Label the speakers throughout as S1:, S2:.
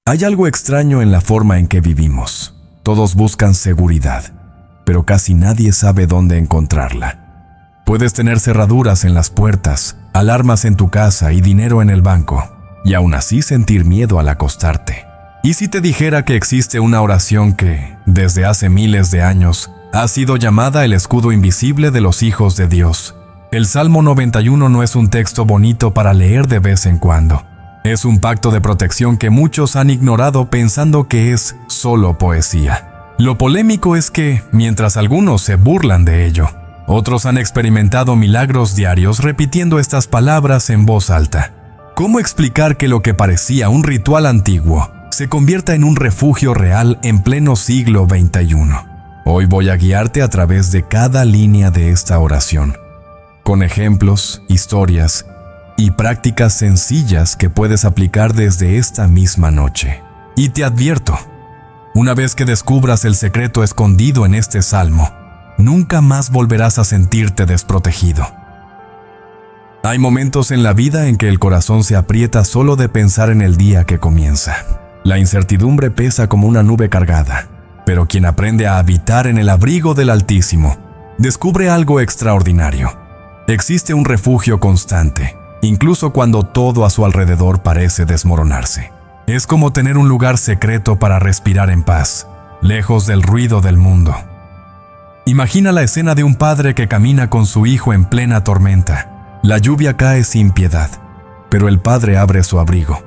S1: Hay algo extraño en la forma en que vivimos. Todos buscan seguridad, pero casi nadie sabe dónde encontrarla. Puedes tener cerraduras en las puertas, alarmas en tu casa y dinero en el banco, y aún así sentir miedo al acostarte. ¿Y si te dijera que existe una oración que, desde hace miles de años, ha sido llamada el escudo invisible de los hijos de Dios? El Salmo 91 no es un texto bonito para leer de vez en cuando. Es un pacto de protección que muchos han ignorado pensando que es solo poesía. Lo polémico es que, mientras algunos se burlan de ello, otros han experimentado milagros diarios repitiendo estas palabras en voz alta. ¿Cómo explicar que lo que parecía un ritual antiguo se convierta en un refugio real en pleno siglo XXI? Hoy voy a guiarte a través de cada línea de esta oración, con ejemplos, historias y prácticas sencillas que puedes aplicar desde esta misma noche. Y te advierto, una vez que descubras el secreto escondido en este salmo, nunca más volverás a sentirte desprotegido. Hay momentos en la vida en que el corazón se aprieta solo de pensar en el día que comienza. La incertidumbre pesa como una nube cargada, pero quien aprende a habitar en el abrigo del Altísimo, descubre algo extraordinario. Existe un refugio constante, incluso cuando todo a su alrededor parece desmoronarse. Es como tener un lugar secreto para respirar en paz, lejos del ruido del mundo. Imagina la escena de un padre que camina con su hijo en plena tormenta. La lluvia cae sin piedad, pero el padre abre su abrigo,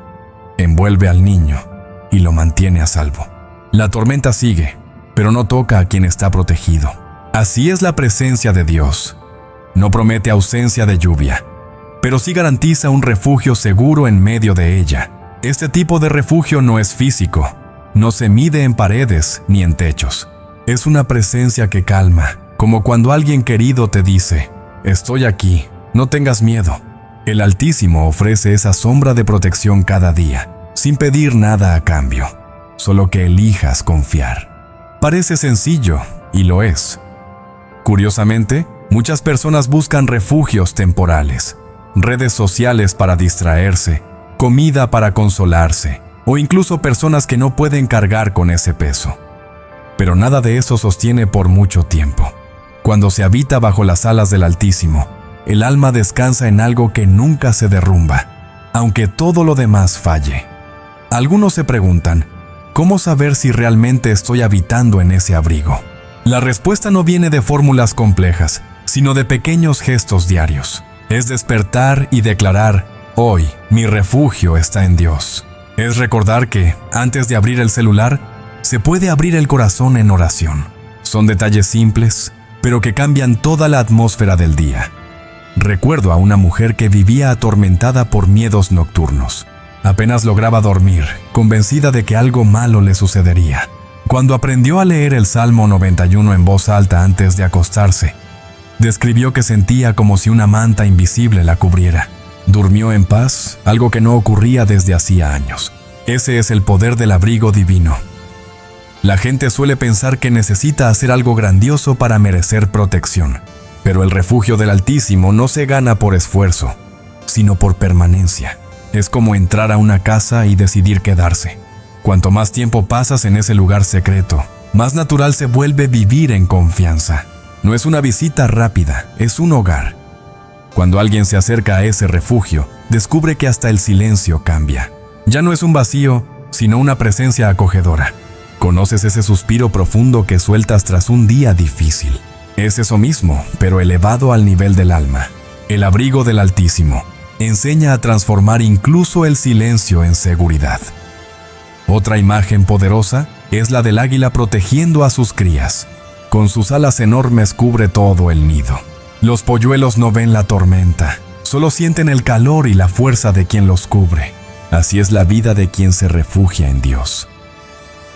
S1: envuelve al niño y lo mantiene a salvo. La tormenta sigue, pero no toca a quien está protegido. Así es la presencia de Dios. No promete ausencia de lluvia, pero sí garantiza un refugio seguro en medio de ella. Este tipo de refugio no es físico, no se mide en paredes ni en techos. Es una presencia que calma, como cuando alguien querido te dice: estoy aquí, no tengas miedo. El Altísimo ofrece esa sombra de protección cada día, sin pedir nada a cambio, solo que elijas confiar. Parece sencillo, y lo es. Curiosamente, muchas personas buscan refugios temporales, redes sociales para distraerse, comida para consolarse, o incluso personas que no pueden cargar con ese peso. Pero nada de eso sostiene por mucho tiempo. Cuando se habita bajo las alas del Altísimo, el alma descansa en algo que nunca se derrumba, aunque todo lo demás falle. Algunos se preguntan, ¿cómo saber si realmente estoy habitando en ese abrigo? La respuesta no viene de fórmulas complejas, sino de pequeños gestos diarios. Es despertar y declarar: hoy mi refugio está en Dios. Es recordar que, antes de abrir el celular, se puede abrir el corazón en oración. Son detalles simples, pero que cambian toda la atmósfera del día. Recuerdo a una mujer que vivía atormentada por miedos nocturnos. Apenas lograba dormir, convencida de que algo malo le sucedería. Cuando aprendió a leer el Salmo 91 en voz alta antes de acostarse, describió que sentía como si una manta invisible la cubriera. Durmió en paz, algo que no ocurría desde hacía años. Ese es el poder del abrigo divino. La gente suele pensar que necesita hacer algo grandioso para merecer protección, pero el refugio del Altísimo no se gana por esfuerzo, sino por permanencia. Es como entrar a una casa y decidir quedarse. Cuanto más tiempo pasas en ese lugar secreto, más natural se vuelve vivir en confianza. No es una visita rápida, es un hogar. Cuando alguien se acerca a ese refugio, descubre que hasta el silencio cambia. Ya no es un vacío, sino una presencia acogedora. Conoces ese suspiro profundo que sueltas tras un día difícil. Es eso mismo, pero elevado al nivel del alma. El abrigo del Altísimo enseña a transformar incluso el silencio en seguridad. Otra imagen poderosa es la del águila protegiendo a sus crías. Con sus alas enormes cubre todo el nido. Los polluelos no ven la tormenta, solo sienten el calor y la fuerza de quien los cubre. Así es la vida de quien se refugia en Dios.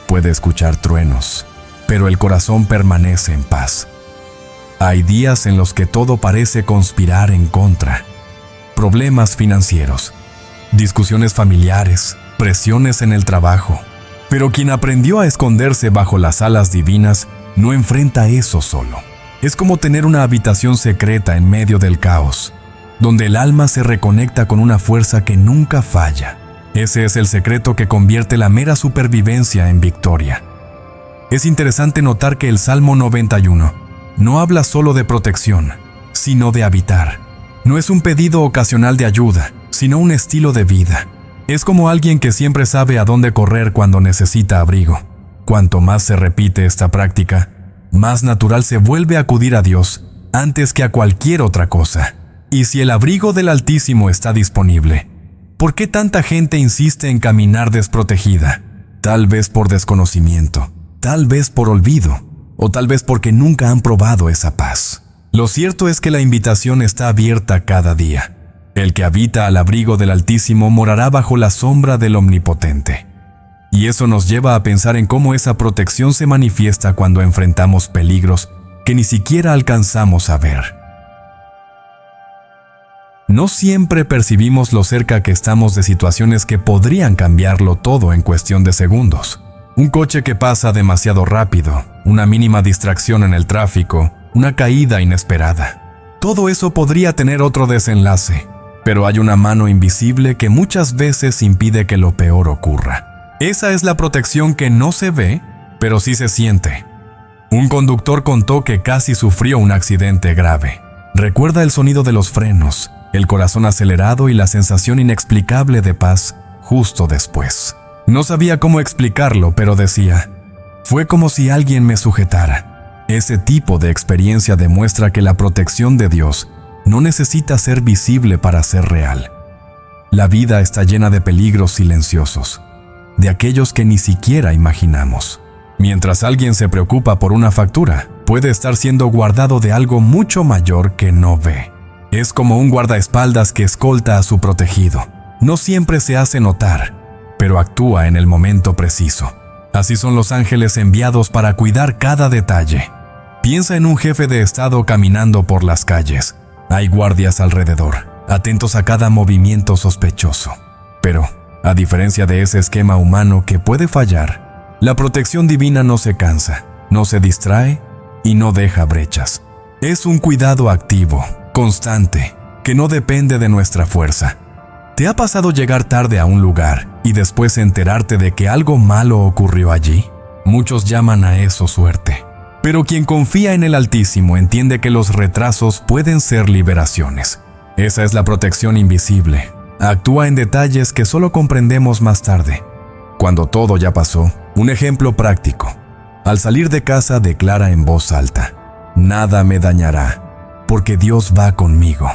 S1: Puede escuchar truenos, pero el corazón permanece en paz. Hay días en los que todo parece conspirar en contra. Problemas financieros, discusiones familiares, presiones en el trabajo. Pero quien aprendió a esconderse bajo las alas divinas no enfrenta eso solo. Es como tener una habitación secreta en medio del caos, donde el alma se reconecta con una fuerza que nunca falla. Ese es el secreto que convierte la mera supervivencia en victoria. Es interesante notar que el Salmo 91 no habla solo de protección, sino de habitar. No es un pedido ocasional de ayuda, sino un estilo de vida. Es como alguien que siempre sabe a dónde correr cuando necesita abrigo. Cuanto más se repite esta práctica, más natural se vuelve acudir a Dios antes que a cualquier otra cosa. Y si el abrigo del Altísimo está disponible, ¿por qué tanta gente insiste en caminar desprotegida? Tal vez por desconocimiento, tal vez por olvido, o tal vez porque nunca han probado esa paz. Lo cierto es que la invitación está abierta cada día. El que habita al abrigo del Altísimo morará bajo la sombra del Omnipotente. Y eso nos lleva a pensar en cómo esa protección se manifiesta cuando enfrentamos peligros que ni siquiera alcanzamos a ver. No siempre percibimos lo cerca que estamos de situaciones que podrían cambiarlo todo en cuestión de segundos. Un coche que pasa demasiado rápido, una mínima distracción en el tráfico, una caída inesperada. Todo eso podría tener otro desenlace, pero hay una mano invisible que muchas veces impide que lo peor ocurra. Esa es la protección que no se ve, pero sí se siente. Un conductor contó que casi sufrió un accidente grave. Recuerda el sonido de los frenos, el corazón acelerado y la sensación inexplicable de paz justo después. No sabía cómo explicarlo, pero decía, fue como si alguien me sujetara. Ese tipo de experiencia demuestra que la protección de Dios no necesita ser visible para ser real. La vida está llena de peligros silenciosos, de aquellos que ni siquiera imaginamos. Mientras alguien se preocupa por una factura, puede estar siendo guardado de algo mucho mayor que no ve. Es como un guardaespaldas que escolta a su protegido. No siempre se hace notar, pero actúa en el momento preciso. Así son los ángeles enviados para cuidar cada detalle. Piensa en un jefe de estado caminando por las calles. Hay guardias alrededor, atentos a cada movimiento sospechoso. Pero, a diferencia de ese esquema humano que puede fallar, la protección divina no se cansa, no se distrae y no deja brechas. Es un cuidado activo, constante, que no depende de nuestra fuerza. ¿Te ha pasado llegar tarde a un lugar y después enterarte de que algo malo ocurrió allí? Muchos llaman a eso suerte. Pero quien confía en el Altísimo entiende que los retrasos pueden ser liberaciones. Esa es la protección invisible. Actúa en detalles que solo comprendemos más tarde. Cuando todo ya pasó, un ejemplo práctico. Al salir de casa declara en voz alta, «Nada me dañará, porque Dios va conmigo».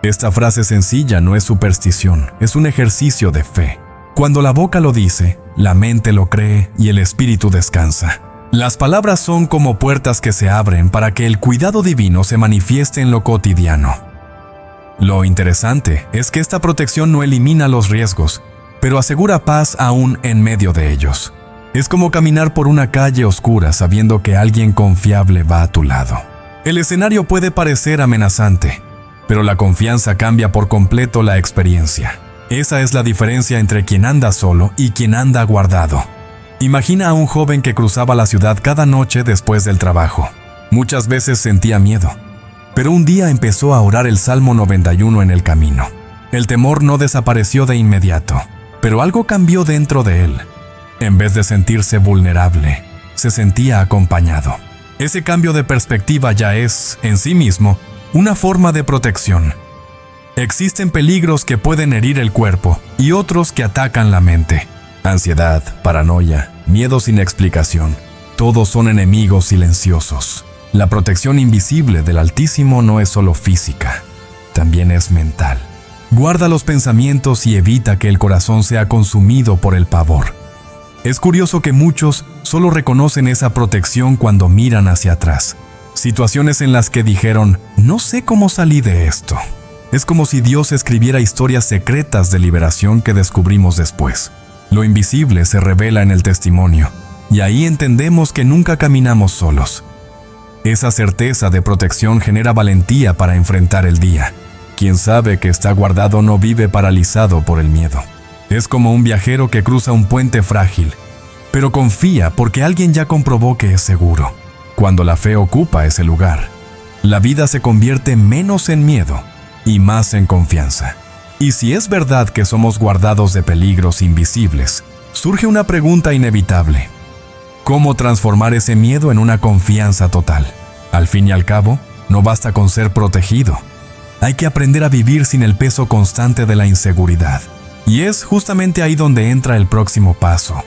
S1: Esta frase sencilla no es superstición, es un ejercicio de fe. Cuando la boca lo dice, la mente lo cree y el espíritu descansa. Las palabras son como puertas que se abren para que el cuidado divino se manifieste en lo cotidiano. Lo interesante es que esta protección no elimina los riesgos, pero asegura paz aún en medio de ellos. Es como caminar por una calle oscura sabiendo que alguien confiable va a tu lado. El escenario puede parecer amenazante, pero la confianza cambia por completo la experiencia. Esa es la diferencia entre quien anda solo y quien anda guardado. Imagina a un joven que cruzaba la ciudad cada noche después del trabajo. Muchas veces sentía miedo, pero un día empezó a orar el Salmo 91 en el camino. El temor no desapareció de inmediato, pero algo cambió dentro de él. En vez de sentirse vulnerable, se sentía acompañado. Ese cambio de perspectiva ya es, en sí mismo, una forma de protección. Existen peligros que pueden herir el cuerpo y otros que atacan la mente. Ansiedad, paranoia, miedo sin explicación. Todos son enemigos silenciosos. La protección invisible del Altísimo no es solo física, también es mental. Guarda los pensamientos y evita que el corazón sea consumido por el pavor. Es curioso que muchos solo reconocen esa protección cuando miran hacia atrás. Situaciones en las que dijeron, no sé cómo salí de esto. Es como si Dios escribiera historias secretas de liberación que descubrimos después. Lo invisible se revela en el testimonio, y ahí entendemos que nunca caminamos solos. Esa certeza de protección genera valentía para enfrentar el día. Quien sabe que está guardado no vive paralizado por el miedo. Es como un viajero que cruza un puente frágil, pero confía porque alguien ya comprobó que es seguro. Cuando la fe ocupa ese lugar, la vida se convierte menos en miedo y más en confianza. Y si es verdad que somos guardados de peligros invisibles, surge una pregunta inevitable. ¿Cómo transformar ese miedo en una confianza total? Al fin y al cabo, no basta con ser protegido. Hay que aprender a vivir sin el peso constante de la inseguridad. Y es justamente ahí donde entra el próximo paso.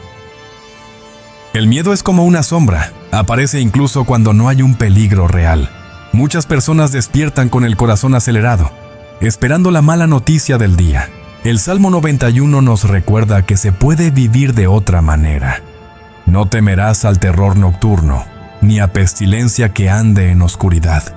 S1: El miedo es como una sombra. Aparece incluso cuando no hay un peligro real. Muchas personas despiertan con el corazón acelerado, esperando la mala noticia del día. El Salmo 91 nos recuerda que se puede vivir de otra manera. No temerás al terror nocturno, ni a pestilencia que ande en oscuridad.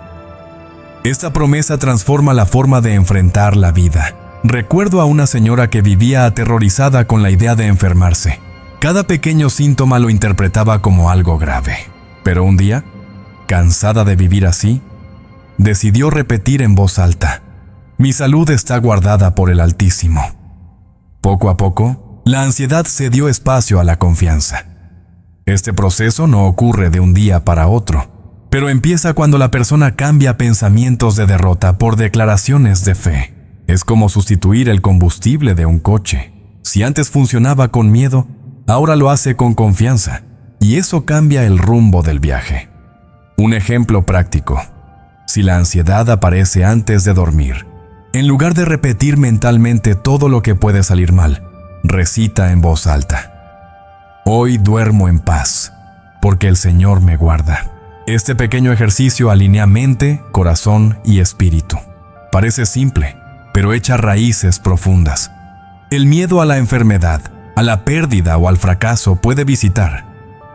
S1: Esta promesa transforma la forma de enfrentar la vida. Recuerdo a una señora que vivía aterrorizada con la idea de enfermarse. Cada pequeño síntoma lo interpretaba como algo grave. Pero un día, cansada de vivir así, decidió repetir en voz alta: «Mi salud está guardada por el Altísimo». Poco a poco, la ansiedad cedió espacio a la confianza. Este proceso no ocurre de un día para otro, pero empieza cuando la persona cambia pensamientos de derrota por declaraciones de fe. Es como sustituir el combustible de un coche. Si antes funcionaba con miedo, ahora lo hace con confianza, y eso cambia el rumbo del viaje. Un ejemplo práctico. Si la ansiedad aparece antes de dormir, en lugar de repetir mentalmente todo lo que puede salir mal, recita en voz alta: «Hoy duermo en paz, porque el Señor me guarda». Este pequeño ejercicio alinea mente, corazón y espíritu. Parece simple, pero echa raíces profundas. El miedo a la enfermedad, a la pérdida o al fracaso puede visitar,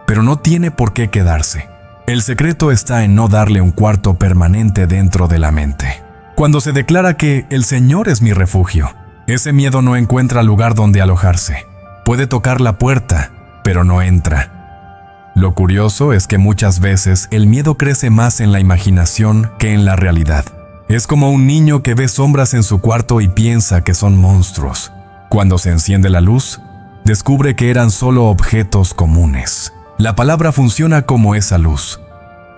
S1: pero no tiene por qué quedarse. El secreto está en no darle un cuarto permanente dentro de la mente. Cuando se declara que el Señor es mi refugio, ese miedo no encuentra lugar donde alojarse. Puede tocar la puerta, pero no entra. Lo curioso es que muchas veces el miedo crece más en la imaginación que en la realidad. Es como un niño que ve sombras en su cuarto y piensa que son monstruos. Cuando se enciende la luz, descubre que eran solo objetos comunes. La palabra funciona como esa luz.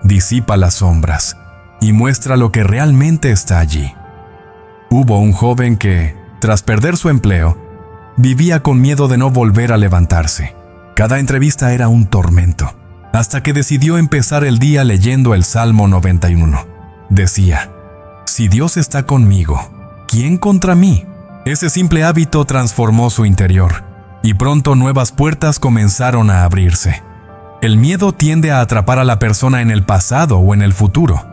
S1: Disipa las sombras y muestra lo que realmente está allí. Hubo un joven que, tras perder su empleo, vivía con miedo de no volver a levantarse. Cada entrevista era un tormento, hasta que decidió empezar el día leyendo el Salmo 91. Decía: «Si Dios está conmigo, ¿quién contra mí?». Ese simple hábito transformó su interior, y pronto nuevas puertas comenzaron a abrirse. El miedo tiende a atrapar a la persona en el pasado o en el futuro,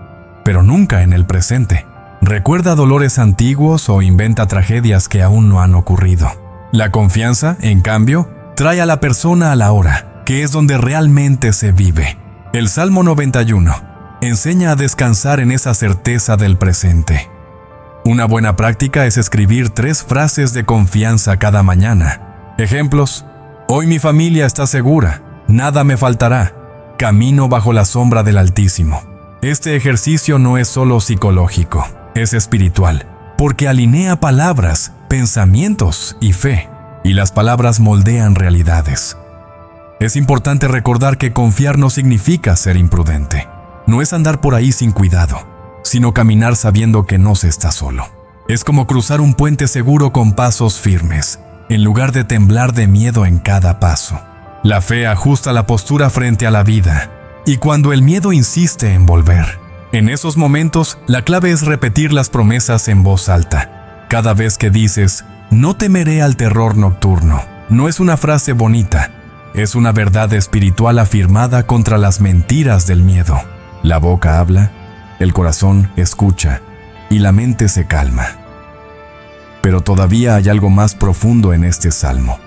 S1: pero nunca en el presente. Recuerda dolores antiguos o inventa tragedias que aún no han ocurrido. La confianza, en cambio, trae a la persona a la hora, que es donde realmente se vive. El Salmo 91 enseña a descansar en esa certeza del presente. Una buena práctica es escribir 3 frases de confianza cada mañana. Ejemplos: «Hoy mi familia está segura, nada me faltará, camino bajo la sombra del Altísimo». Este ejercicio no es solo psicológico, es espiritual, porque alinea palabras, pensamientos y fe, y las palabras moldean realidades. Es importante recordar que confiar no significa ser imprudente. No es andar por ahí sin cuidado, sino caminar sabiendo que no se está solo. Es como cruzar un puente seguro con pasos firmes, en lugar de temblar de miedo en cada paso. La fe ajusta la postura frente a la vida, y cuando el miedo insiste en volver, en esos momentos la clave es repetir las promesas en voz alta. Cada vez que dices «no temeré al terror nocturno», no es una frase bonita, es una verdad espiritual afirmada contra las mentiras del miedo. La boca habla, el corazón escucha y la mente se calma. Pero todavía hay algo más profundo en este salmo,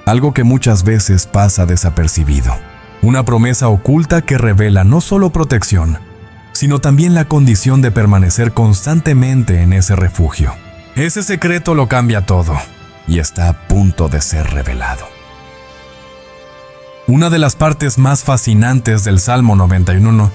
S1: algo que muchas veces pasa desapercibido. Una promesa oculta que revela no solo protección, sino también la condición de permanecer constantemente en ese refugio. Ese secreto lo cambia todo y está a punto de ser revelado. Una de las partes más fascinantes del Salmo 91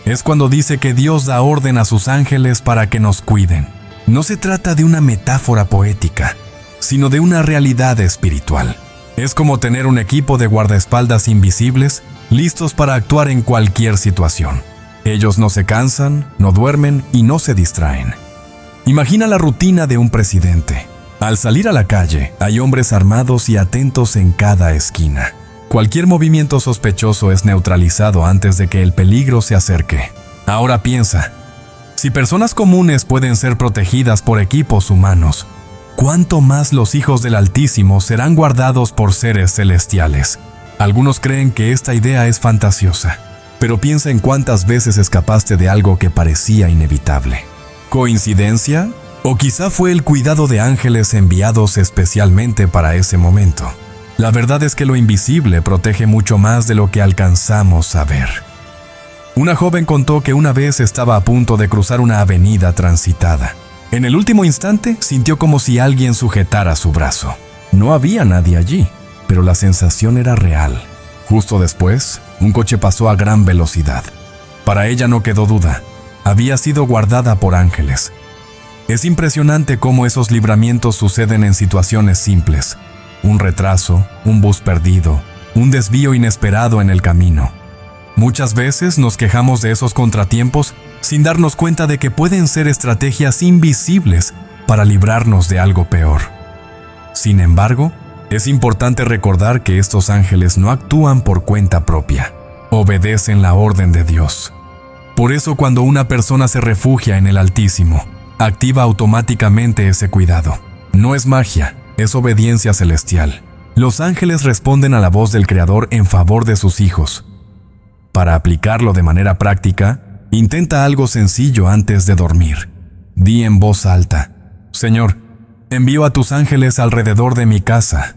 S1: es cuando dice que Dios da orden a sus ángeles para que nos cuiden. No se trata de una metáfora poética, sino de una realidad espiritual. Es como tener un equipo de guardaespaldas invisibles listos para actuar en cualquier situación. Ellos no se cansan, no duermen y no se distraen. Imagina la rutina de un presidente. Al salir a la calle, hay hombres armados y atentos en cada esquina. Cualquier movimiento sospechoso es neutralizado antes de que el peligro se acerque. Ahora piensa, si personas comunes pueden ser protegidas por equipos humanos, ¿cuánto más los hijos del Altísimo serán guardados por seres celestiales? Algunos creen que esta idea es fantasiosa, pero piensa en cuántas veces escapaste de algo que parecía inevitable. ¿Coincidencia? ¿O quizá fue el cuidado de ángeles enviados especialmente para ese momento? La verdad es que lo invisible protege mucho más de lo que alcanzamos a ver. Una joven contó que una vez estaba a punto de cruzar una avenida transitada. En el último instante sintió como si alguien sujetara su brazo. No había nadie allí, pero la sensación era real. Justo después, un coche pasó a gran velocidad. Para ella no quedó duda. Había sido guardada por ángeles. Es impresionante cómo esos libramientos suceden en situaciones simples. Un retraso, un bus perdido, un desvío inesperado en el camino. Muchas veces nos quejamos de esos contratiempos sin darnos cuenta de que pueden ser estrategias invisibles para librarnos de algo peor. Sin embargo, es importante recordar que estos ángeles no actúan por cuenta propia, obedecen la orden de Dios. Por eso cuando una persona se refugia en el Altísimo, activa automáticamente ese cuidado. No es magia, es obediencia celestial. Los ángeles responden a la voz del Creador en favor de sus hijos. Para aplicarlo de manera práctica, intenta algo sencillo antes de dormir. Di en voz alta: Señor, envío a tus ángeles alrededor de mi casa,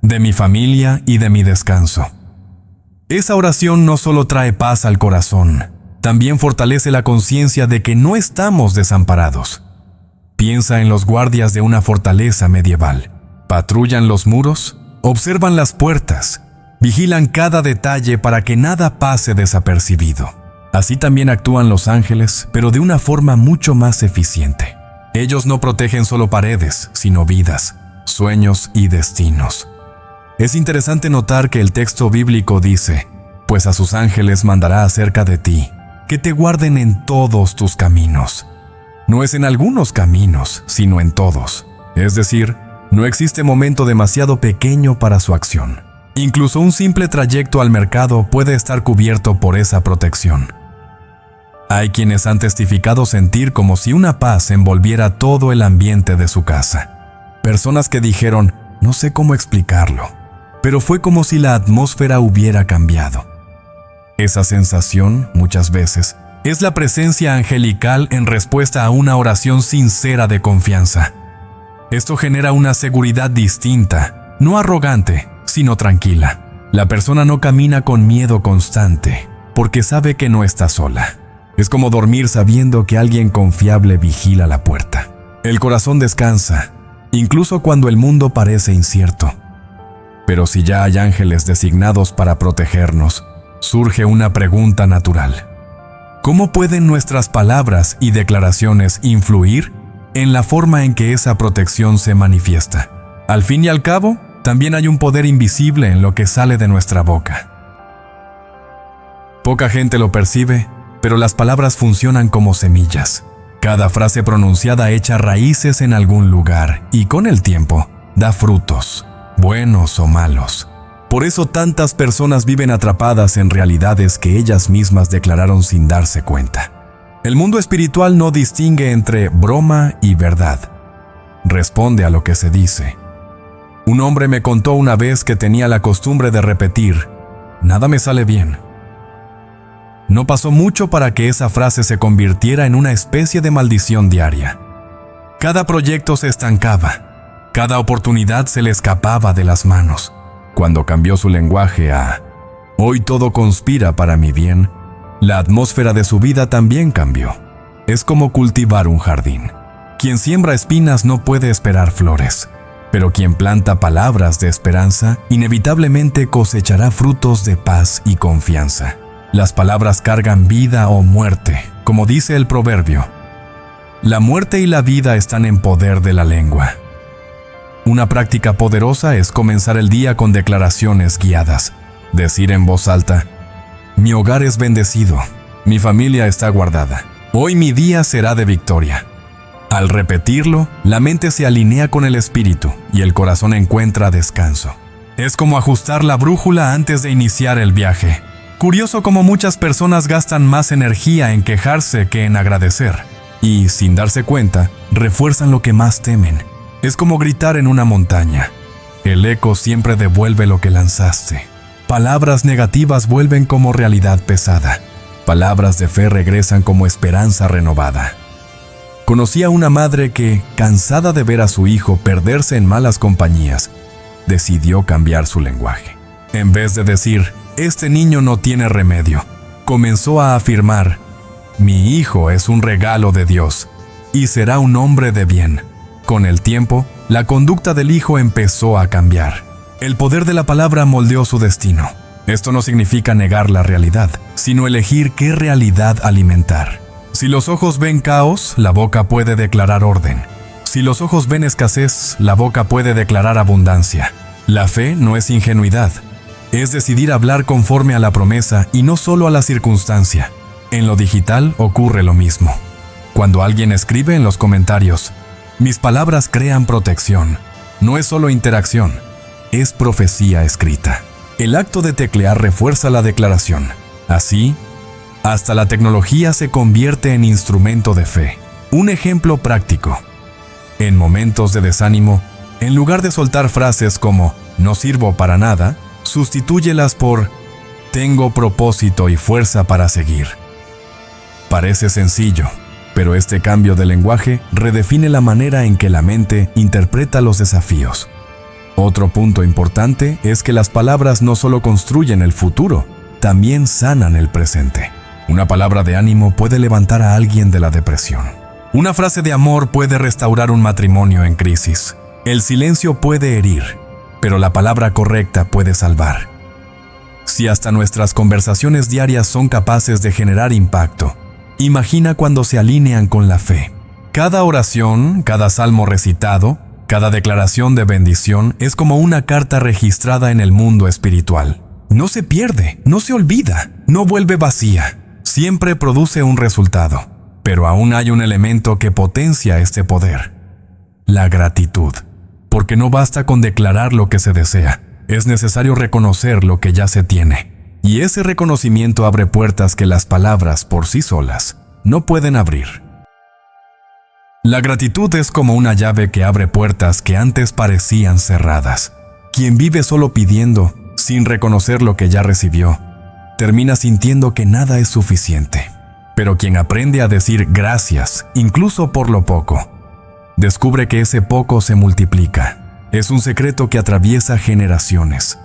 S1: de mi familia y de mi descanso. Esa oración no solo trae paz al corazón, también fortalece la conciencia de que no estamos desamparados. Piensa en los guardias de una fortaleza medieval. Patrullan los muros, observan las puertas, vigilan cada detalle para que nada pase desapercibido. Así también actúan los ángeles, pero de una forma mucho más eficiente. Ellos no protegen solo paredes, sino vidas, sueños y destinos. Es interesante notar que el texto bíblico dice: pues a sus ángeles mandará acerca de ti, que te guarden en todos tus caminos. No es en algunos caminos, sino en todos. Es decir, no existe momento demasiado pequeño para su acción. Incluso un simple trayecto al mercado puede estar cubierto por esa protección. Hay quienes han testificado sentir como si una paz envolviera todo el ambiente de su casa. Personas que dijeron: no sé cómo explicarlo, pero fue como si la atmósfera hubiera cambiado. Esa sensación, muchas veces, es la presencia angelical en respuesta a una oración sincera de confianza. Esto genera una seguridad distinta, no arrogante, sino tranquila. La persona no camina con miedo constante, porque sabe que no está sola. Es como dormir sabiendo que alguien confiable vigila la puerta. El corazón descansa, incluso cuando el mundo parece incierto. Pero si ya hay ángeles designados para protegernos, surge una pregunta natural. ¿Cómo pueden nuestras palabras y declaraciones influir en la forma en que esa protección se manifiesta? Al fin y al cabo, también hay un poder invisible en lo que sale de nuestra boca. Poca gente lo percibe, pero las palabras funcionan como semillas. Cada frase pronunciada echa raíces en algún lugar y con el tiempo da frutos, buenos o malos. Por eso tantas personas viven atrapadas en realidades que ellas mismas declararon sin darse cuenta. El mundo espiritual no distingue entre broma y verdad. Responde a lo que se dice. Un hombre me contó una vez que tenía la costumbre de repetir: nada me sale bien. No pasó mucho para que esa frase se convirtiera en una especie de maldición diaria. Cada proyecto se estancaba, cada oportunidad se le escapaba de las manos. Cuando cambió su lenguaje a «hoy todo conspira para mi bien», la atmósfera de su vida también cambió. Es como cultivar un jardín. Quien siembra espinas no puede esperar flores, pero quien planta palabras de esperanza inevitablemente cosechará frutos de paz y confianza. Las palabras cargan vida o muerte, como dice el proverbio. La muerte y la vida están en poder de la lengua. Una práctica poderosa es comenzar el día con declaraciones guiadas. Decir en voz alta: mi hogar es bendecido, mi familia está guardada, hoy mi día será de victoria. Al repetirlo, la mente se alinea con el espíritu y el corazón encuentra descanso. Es como ajustar la brújula antes de iniciar el viaje. Curioso cómo muchas personas gastan más energía en quejarse que en agradecer. Y, sin darse cuenta, refuerzan lo que más temen. Es como gritar en una montaña. El eco siempre devuelve lo que lanzaste. Palabras negativas vuelven como realidad pesada. Palabras de fe regresan como esperanza renovada. Conocí a una madre que, cansada de ver a su hijo perderse en malas compañías, decidió cambiar su lenguaje. En vez de decir, este niño no tiene remedio, comenzó a afirmar, mi hijo es un regalo de Dios y será un hombre de bien. Con el tiempo, la conducta del hijo empezó a cambiar. El poder de la palabra moldeó su destino. Esto no significa negar la realidad, sino elegir qué realidad alimentar. Si los ojos ven caos, la boca puede declarar orden. Si los ojos ven escasez, la boca puede declarar abundancia. La fe no es ingenuidad, es decidir hablar conforme a la promesa y no solo a la circunstancia. En lo digital ocurre lo mismo. Cuando alguien escribe en los comentarios, mis palabras crean protección, no es solo interacción, es profecía escrita. El acto de teclear refuerza la declaración. Así, hasta la tecnología se convierte en instrumento de fe. Un ejemplo práctico. En momentos de desánimo, en lugar de soltar frases como no sirvo para nada, sustitúyelas por tengo propósito y fuerza para seguir. Parece sencillo, pero este cambio de lenguaje redefine la manera en que la mente interpreta los desafíos. Otro punto importante es que las palabras no solo construyen el futuro, también sanan el presente. Una palabra de ánimo puede levantar a alguien de la depresión. Una frase de amor puede restaurar un matrimonio en crisis. El silencio puede herir, pero la palabra correcta puede salvar. Si hasta nuestras conversaciones diarias son capaces de generar impacto, imagina cuando se alinean con la fe. Cada oración, cada salmo recitado, cada declaración de bendición es como una carta registrada en el mundo espiritual. No se pierde, no se olvida, no vuelve vacía. Siempre produce un resultado, pero aún hay un elemento que potencia este poder: la gratitud. Porque no basta con declarar lo que se desea, es necesario reconocer lo que ya se tiene. Y ese reconocimiento abre puertas que las palabras por sí solas no pueden abrir. La gratitud es como una llave que abre puertas que antes parecían cerradas. Quien vive solo pidiendo, sin reconocer lo que ya recibió, termina sintiendo que nada es suficiente. Pero quien aprende a decir gracias, incluso por lo poco, descubre que ese poco se multiplica. Es un secreto que atraviesa generaciones.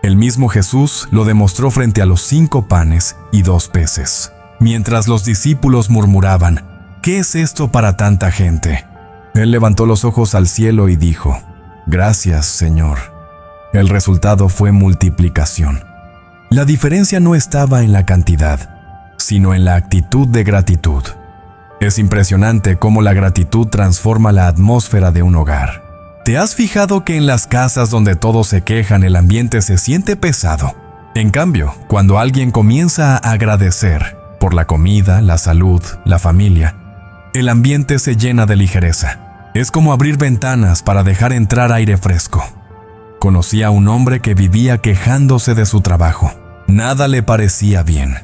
S1: El mismo Jesús lo demostró frente a los 5 panes y 2 peces. Mientras los discípulos murmuraban, ¿qué es esto para tanta gente? Él levantó los ojos al cielo y dijo, gracias, Señor. El resultado fue multiplicación. La diferencia no estaba en la cantidad, sino en la actitud de gratitud. Es impresionante cómo la gratitud transforma la atmósfera de un hogar. ¿Te has fijado que en las casas donde todos se quejan el ambiente se siente pesado? En cambio, cuando alguien comienza a agradecer por la comida, la salud, la familia, el ambiente se llena de ligereza. Es como abrir ventanas para dejar entrar aire fresco. Conocí a un hombre que vivía quejándose de su trabajo. Nada le parecía bien,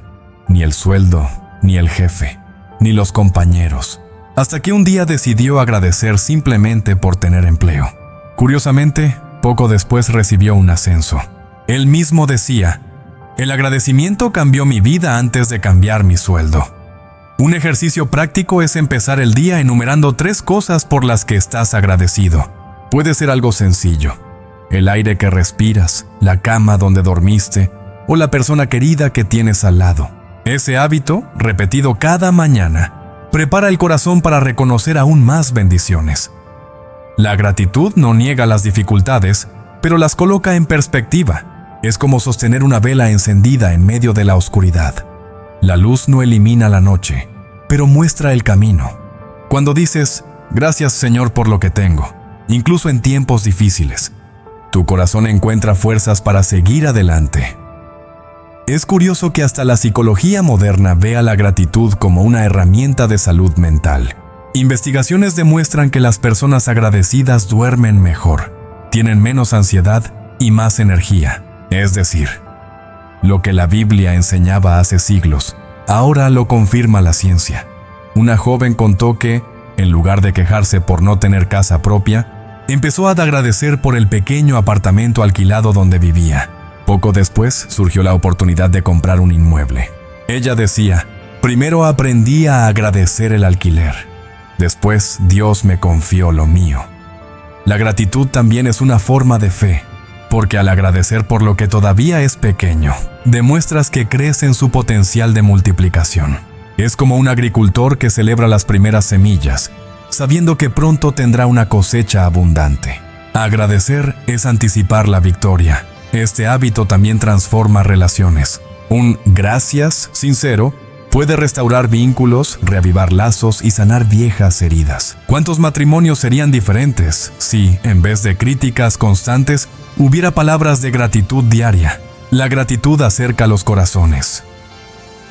S1: ni el sueldo, ni el jefe, ni los compañeros, hasta que un día decidió agradecer simplemente por tener empleo. Curiosamente, poco después recibió un ascenso. Él mismo decía, el agradecimiento cambió mi vida antes de cambiar mi sueldo. Un ejercicio práctico es empezar el día enumerando 3 cosas por las que estás agradecido. Puede ser algo sencillo: el aire que respiras, la cama donde dormiste o la persona querida que tienes al lado. Ese hábito, repetido cada mañana, prepara el corazón para reconocer aún más bendiciones. La gratitud no niega las dificultades, pero las coloca en perspectiva. Es como sostener una vela encendida en medio de la oscuridad. La luz no elimina la noche, pero muestra el camino. Cuando dices, gracias Señor por lo que tengo, incluso en tiempos difíciles, tu corazón encuentra fuerzas para seguir adelante. Es curioso que hasta la psicología moderna vea la gratitud como una herramienta de salud mental. Investigaciones demuestran que las personas agradecidas duermen mejor, tienen menos ansiedad y más energía. Es decir, lo que la Biblia enseñaba hace siglos, ahora lo confirma la ciencia. Una joven contó que, en lugar de quejarse por no tener casa propia, empezó a agradecer por el pequeño apartamento alquilado donde vivía. Poco después surgió la oportunidad de comprar un inmueble. Ella decía, primero aprendí a agradecer el alquiler. Después Dios me confió lo mío. La gratitud también es una forma de fe, porque al agradecer por lo que todavía es pequeño, demuestras que crees en su potencial de multiplicación. Es como un agricultor que celebra las primeras semillas, sabiendo que pronto tendrá una cosecha abundante. Agradecer es anticipar la victoria. Este hábito también transforma relaciones. Un gracias sincero puede restaurar vínculos, reavivar lazos y sanar viejas heridas. ¿Cuántos matrimonios serían diferentes si, en vez de críticas constantes, hubiera palabras de gratitud diaria? La gratitud acerca los corazones.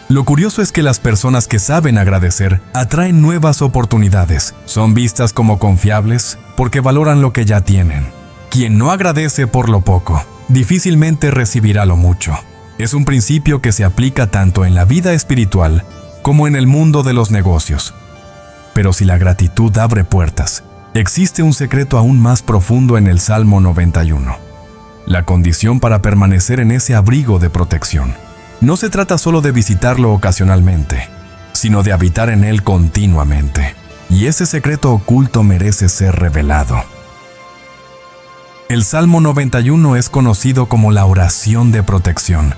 S1: Lo curioso es que las personas que saben agradecer atraen nuevas oportunidades. Son vistas como confiables porque valoran lo que ya tienen. Quien no agradece por lo poco, difícilmente recibirá lo mucho. Es un principio que se aplica tanto en la vida espiritual como en el mundo de los negocios. Pero si la gratitud abre puertas, existe un secreto aún más profundo en el Salmo 91. La condición para permanecer en ese abrigo de protección. No se trata solo de visitarlo ocasionalmente, sino de habitar en él continuamente. Y ese secreto oculto merece ser revelado. El Salmo 91 es conocido como la oración de protección.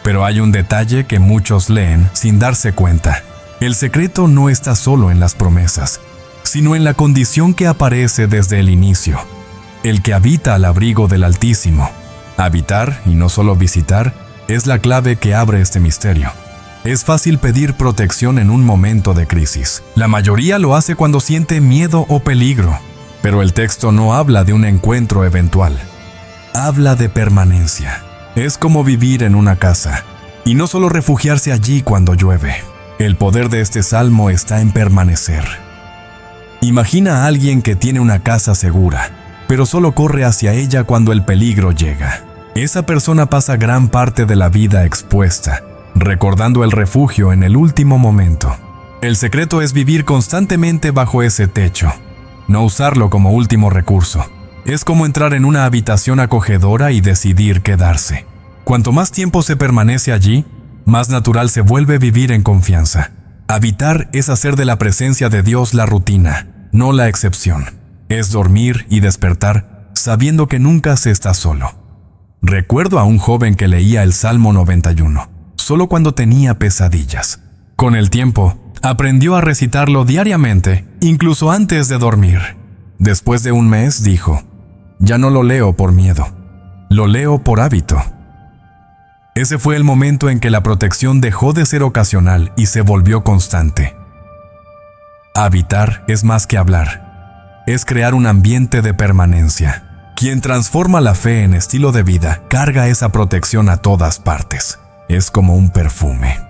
S1: Pero hay un detalle que muchos leen sin darse cuenta. El secreto no está solo en las promesas, sino en la condición que aparece desde el inicio. El que habita al abrigo del Altísimo. Habitar, y no solo visitar, es la clave que abre este misterio. Es fácil pedir protección en un momento de crisis. La mayoría lo hace cuando siente miedo o peligro. Pero el texto no habla de un encuentro eventual. Habla de permanencia. Es como vivir en una casa, y no solo refugiarse allí cuando llueve. El poder de este salmo está en permanecer. Imagina a alguien que tiene una casa segura, pero solo corre hacia ella cuando el peligro llega. Esa persona pasa gran parte de la vida expuesta, recordando el refugio en el último momento. El secreto es vivir constantemente bajo ese techo, no usarlo como último recurso. Es como entrar en una habitación acogedora y decidir quedarse. Cuanto más tiempo se permanece allí, más natural se vuelve vivir en confianza. Habitar es hacer de la presencia de Dios la rutina, no la excepción. Es dormir y despertar sabiendo que nunca se está solo. Recuerdo a un joven que leía el Salmo 91, solo cuando tenía pesadillas. Con el tiempo, aprendió a recitarlo diariamente, incluso antes de dormir. Después de un mes dijo, ya no lo leo por miedo, lo leo por hábito. Ese fue el momento en que la protección dejó de ser ocasional y se volvió constante. Habitar es más que hablar, es crear un ambiente de permanencia. Quien transforma la fe en estilo de vida carga esa protección a todas partes. Es como un perfume.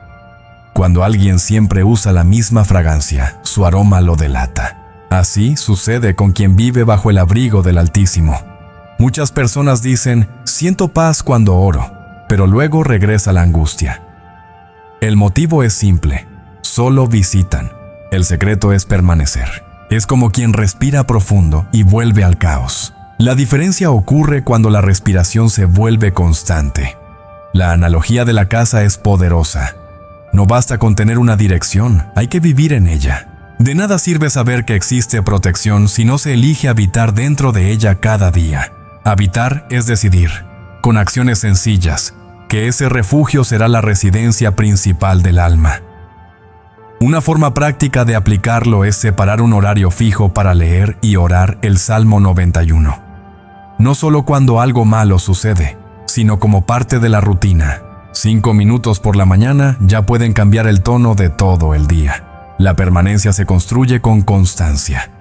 S1: Cuando alguien siempre usa la misma fragancia, su aroma lo delata. Así sucede con quien vive bajo el abrigo del Altísimo. Muchas personas dicen, siento paz cuando oro, pero luego regresa la angustia. El motivo es simple, solo visitan. El secreto es permanecer. Es como quien respira profundo y vuelve al caos. La diferencia ocurre cuando la respiración se vuelve constante. La analogía de la casa es poderosa. No basta con tener una dirección, hay que vivir en ella. De nada sirve saber que existe protección si no se elige habitar dentro de ella cada día. Habitar es decidir, con acciones sencillas, que ese refugio será la residencia principal del alma. Una forma práctica de aplicarlo es separar un horario fijo para leer y orar el Salmo 91. No solo cuando algo malo sucede, sino como parte de la rutina. 5 minutos por la mañana ya pueden cambiar el tono de todo el día. La permanencia se construye con constancia.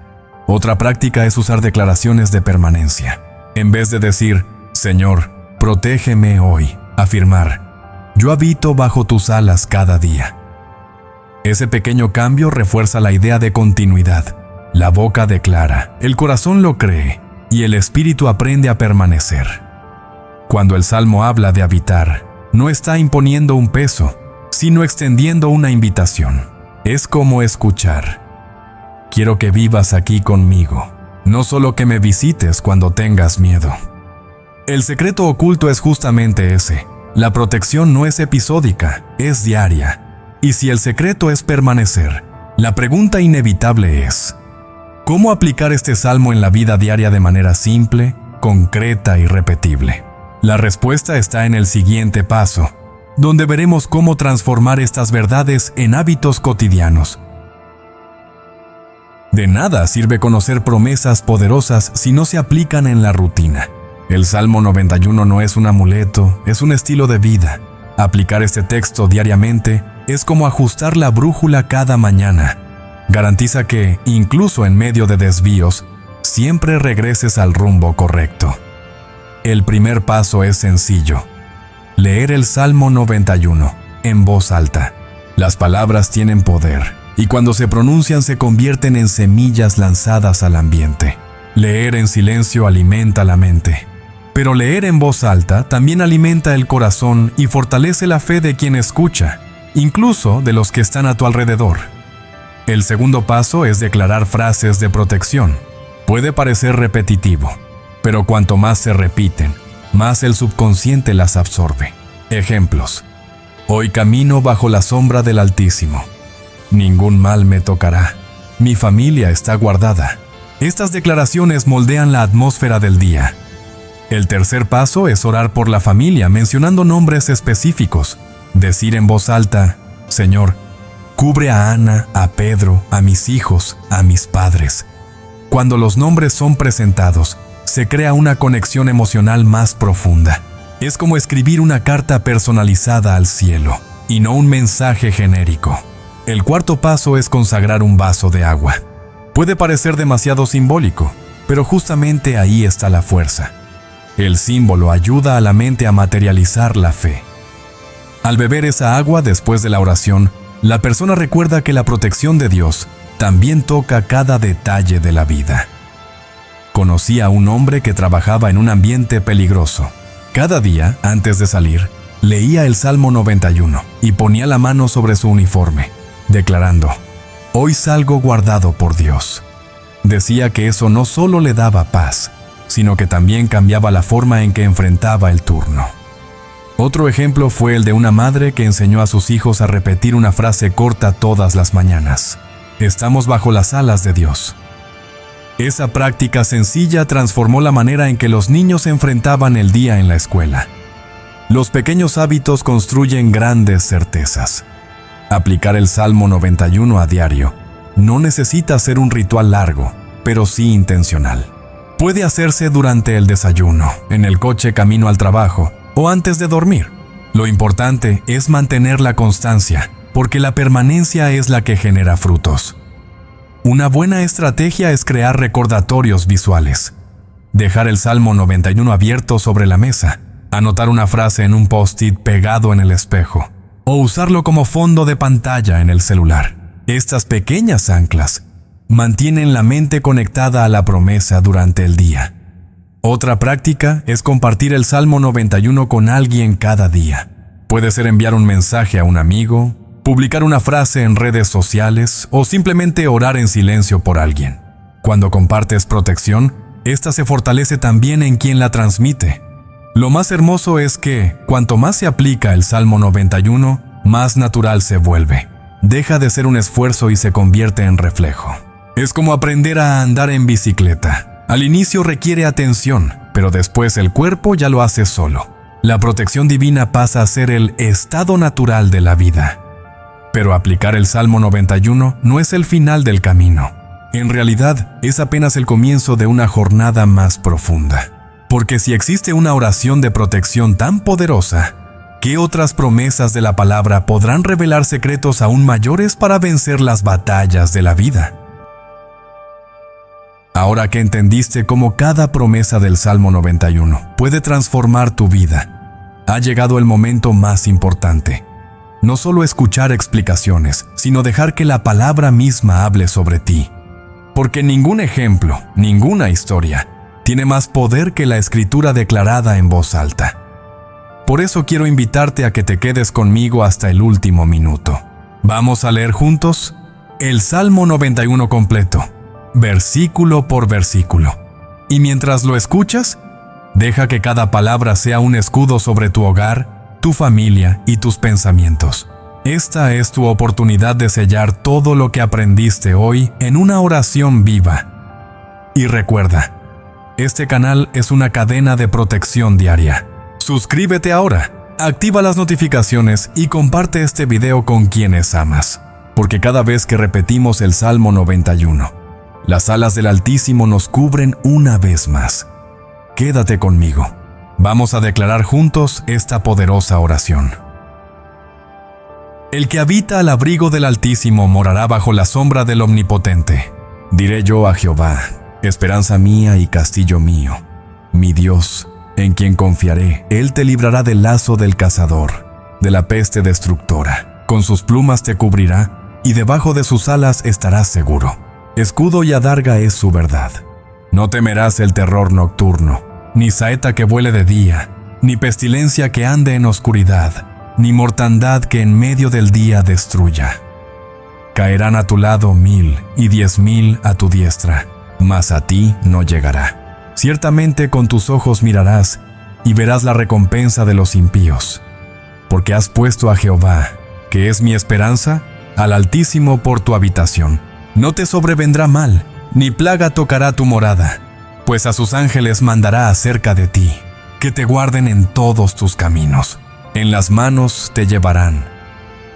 S1: Otra práctica es usar declaraciones de permanencia. En vez de decir, Señor, protégeme hoy, afirmar, yo habito bajo tus alas cada día. Ese pequeño cambio refuerza la idea de continuidad. La boca declara, el corazón lo cree y el espíritu aprende a permanecer. Cuando el Salmo habla de habitar, no está imponiendo un peso, sino extendiendo una invitación. Es como escuchar. Quiero que vivas aquí conmigo, no solo que me visites cuando tengas miedo. El secreto oculto es justamente ese. La protección no es episódica, es diaria. Y si el secreto es permanecer, la pregunta inevitable es: ¿cómo aplicar este salmo en la vida diaria de manera simple, concreta y repetible? La respuesta está en el siguiente paso, donde veremos cómo transformar estas verdades en hábitos cotidianos. De nada sirve conocer promesas poderosas si no se aplican en la rutina. El Salmo 91 no es un amuleto, es un estilo de vida. Aplicar este texto diariamente es como ajustar la brújula cada mañana. Garantiza que, incluso en medio de desvíos, siempre regreses al rumbo correcto. El primer paso es sencillo: leer el Salmo 91 en voz alta. Las palabras tienen poder, y cuando se pronuncian se convierten en semillas lanzadas al ambiente. Leer en silencio alimenta la mente, pero leer en voz alta también alimenta el corazón y fortalece la fe de quien escucha, incluso de los que están a tu alrededor. El segundo paso es declarar frases de protección. Puede parecer repetitivo, pero cuanto más se repiten, más el subconsciente las absorbe. Ejemplos: hoy camino bajo la sombra del Altísimo. Ningún mal me tocará. Mi familia está guardada. Estas declaraciones moldean la atmósfera del día. El tercer paso es orar por la familia mencionando nombres específicos. Decir en voz alta: Señor, cubre a Ana, a Pedro, a mis hijos, a mis padres. Cuando los nombres son presentados, se crea una conexión emocional más profunda. Es como escribir una carta personalizada al cielo, y no un mensaje genérico. El cuarto paso es consagrar un vaso de agua. Puede parecer demasiado simbólico, pero justamente ahí está la fuerza. El símbolo ayuda a la mente a materializar la fe. Al beber esa agua después de la oración, la persona recuerda que la protección de Dios también toca cada detalle de la vida. Conocí a un hombre que trabajaba en un ambiente peligroso. Cada día, antes de salir, leía el Salmo 91 y ponía la mano sobre su uniforme, declarando: hoy salgo guardado por Dios. Decía que eso no solo le daba paz, sino que también cambiaba la forma en que enfrentaba el turno. Otro ejemplo fue el de una madre que enseñó a sus hijos a repetir una frase corta todas las mañanas: estamos bajo las alas de Dios. Esa práctica sencilla transformó la manera en que los niños enfrentaban el día en la escuela. Los pequeños hábitos construyen grandes certezas. Aplicar el Salmo 91 a diario no necesita ser un ritual largo, pero sí intencional. Puede hacerse durante el desayuno, en el coche camino al trabajo o antes de dormir. Lo importante es mantener la constancia, porque la permanencia es la que genera frutos. Una buena estrategia es crear recordatorios visuales. Dejar el Salmo 91 abierto sobre la mesa, anotar una frase en un post-it pegado en el espejo, o usarlo como fondo de pantalla en el celular. Estas pequeñas anclas mantienen la mente conectada a la promesa durante el día. Otra práctica es compartir el Salmo 91 con alguien cada día. Puede ser enviar un mensaje a un amigo, publicar una frase en redes sociales o simplemente orar en silencio por alguien. Cuando compartes protección, esta se fortalece también en quien la transmite. Lo más hermoso es que, cuanto más se aplica el Salmo 91, más natural se vuelve. Deja de ser un esfuerzo y se convierte en reflejo. Es como aprender a andar en bicicleta. Al inicio requiere atención, pero después el cuerpo ya lo hace solo. La protección divina pasa a ser el estado natural de la vida. Pero aplicar el Salmo 91 no es el final del camino. En realidad, es apenas el comienzo de una jornada más profunda. Porque si existe una oración de protección tan poderosa, ¿qué otras promesas de la palabra podrán revelar secretos aún mayores para vencer las batallas de la vida? Ahora que entendiste cómo cada promesa del Salmo 91 puede transformar tu vida, ha llegado el momento más importante. no solo escuchar explicaciones, sino dejar que la palabra misma hable sobre ti. Porque ningún ejemplo, ninguna historia, tiene más poder que la escritura declarada en voz alta. Por eso quiero invitarte a que te quedes conmigo hasta el último minuto. Vamos a leer juntos el Salmo 91 completo, versículo por versículo. Y mientras lo escuchas, deja que cada palabra sea un escudo sobre tu hogar, tu familia y tus pensamientos. Esta es tu oportunidad de sellar todo lo que aprendiste hoy en una oración viva. Y recuerda, este canal es una cadena de protección diaria. Suscríbete ahora, activa las notificaciones y comparte este video con quienes amas. Porque cada vez que repetimos el Salmo 91, las alas del Altísimo nos cubren una vez más. Quédate conmigo. Vamos a declarar juntos esta poderosa oración. El que habita al abrigo del Altísimo morará bajo la sombra del Omnipotente. Diré yo a Jehová, esperanza mía y castillo mío, mi Dios, en quien confiaré. Él te librará del lazo del cazador, de la peste destructora. Con sus plumas te cubrirá, y debajo de sus alas estarás seguro. Escudo y adarga es su verdad. No temerás el terror nocturno, ni saeta que vuele de día, ni pestilencia que ande en oscuridad, ni mortandad que en medio del día destruya. Caerán a tu lado 1000 y 10,000 a tu diestra, mas a ti no llegará. Ciertamente con tus ojos mirarás y verás la recompensa de los impíos. Porque has puesto a Jehová, que es mi esperanza, al Altísimo por tu habitación. No te sobrevendrá mal, ni plaga tocará tu morada, pues a sus ángeles mandará acerca de ti, que te guarden en todos tus caminos. En las manos te llevarán,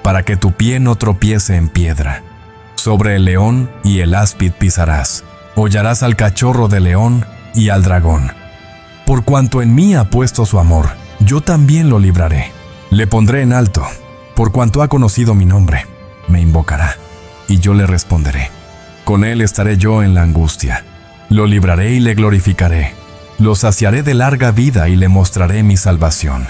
S1: para que tu pie no tropiece en piedra. Sobre el león y el áspid pisarás, hollarás al cachorro de león y al dragón. Por cuanto en mí ha puesto su amor, yo también lo libraré. Le pondré en alto, por cuanto ha conocido mi nombre. Me invocará, y yo le responderé. Con él estaré yo en la angustia. Lo libraré y le glorificaré. Lo saciaré de larga vida y le mostraré mi salvación.